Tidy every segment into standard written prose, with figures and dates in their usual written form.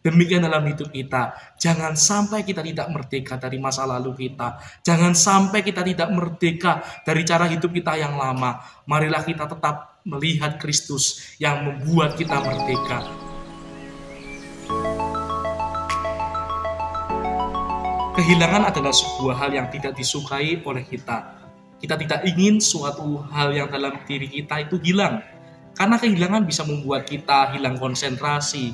Demikian dalam hidup kita. Jangan sampai kita tidak merdeka dari masa lalu kita. Jangan sampai kita tidak merdeka dari cara hidup kita yang lama. Marilah kita tetap melihat Kristus yang membuat kita merdeka. Kehilangan adalah sebuah hal yang tidak disukai oleh kita. Kita tidak ingin suatu hal yang dalam diri kita itu hilang. Karena kehilangan bisa membuat kita hilang konsentrasi,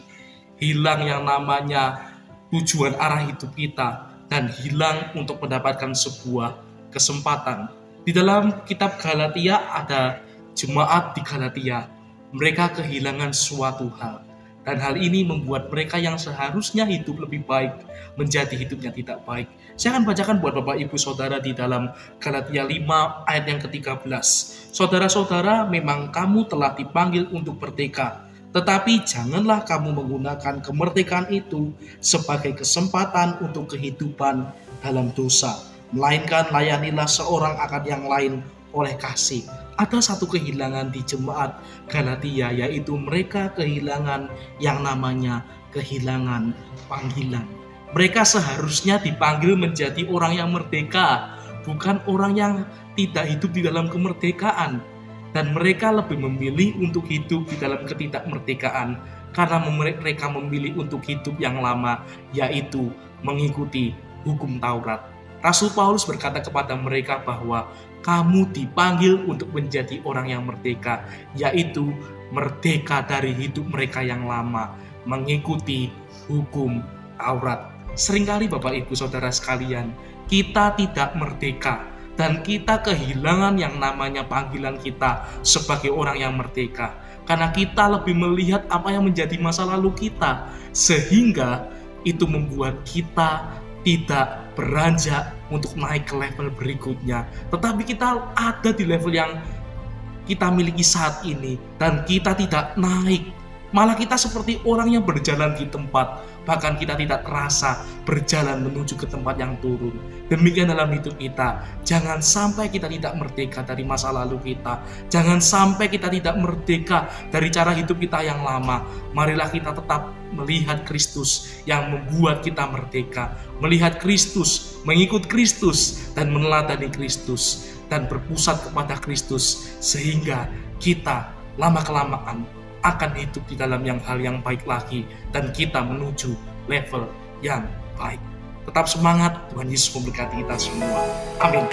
hilang yang namanya tujuan arah hidup kita, dan hilang untuk mendapatkan sebuah kesempatan. Di dalam kitab Galatia ada jemaat di Galatia. Mereka kehilangan suatu hal. Dan hal ini membuat mereka yang seharusnya hidup lebih baik menjadi hidupnya tidak baik. Saya akan bacakan buat Bapak Ibu Saudara di dalam Galatia 5 ayat yang ke-13. Saudara-saudara, memang kamu telah dipanggil untuk merdeka. Tetapi janganlah kamu menggunakan kemerdekaan itu sebagai kesempatan untuk kehidupan dalam dosa. Melainkan layanilah seorang akan yang lain oleh kasih. Ada satu kehilangan di jemaat Galatia, yaitu mereka kehilangan yang namanya kehilangan panggilan. Mereka seharusnya dipanggil menjadi orang yang merdeka, bukan orang yang tidak hidup di dalam kemerdekaan. Dan mereka lebih memilih untuk hidup di dalam ketidakmerdekaan karena mereka memilih untuk hidup yang lama, yaitu mengikuti hukum Taurat. Rasul Paulus berkata kepada mereka bahwa kamu dipanggil untuk menjadi orang yang merdeka, yaitu merdeka dari hidup mereka yang lama, mengikuti hukum Taurat. Seringkali Bapak Ibu Saudara sekalian, kita tidak merdeka dan kita kehilangan yang namanya panggilan kita sebagai orang yang merdeka. Karena kita lebih melihat apa yang menjadi masa lalu kita, sehingga itu membuat kita tidak beranjak untuk naik ke level berikutnya. Tetapi kita ada di level yang kita miliki saat ini, dan kita tidak naik. Malah kita seperti orang yang berjalan di tempat, bahkan kita tidak terasa berjalan menuju ke tempat yang turun. Demikian dalam hidup kita. Jangan sampai kita tidak merdeka dari masa lalu kita. Jangan sampai kita tidak merdeka dari cara hidup kita yang lama. Marilah kita tetap melihat Kristus yang membuat kita merdeka. Melihat Kristus, mengikut Kristus, dan meneladani Kristus, dan berpusat kepada Kristus, sehingga kita lama-kelamaan akan hidup di dalam hal yang baik lagi, dan kita menuju level yang baik. Tetap semangat, Tuhan Yesus memberkati kita semua. Amin.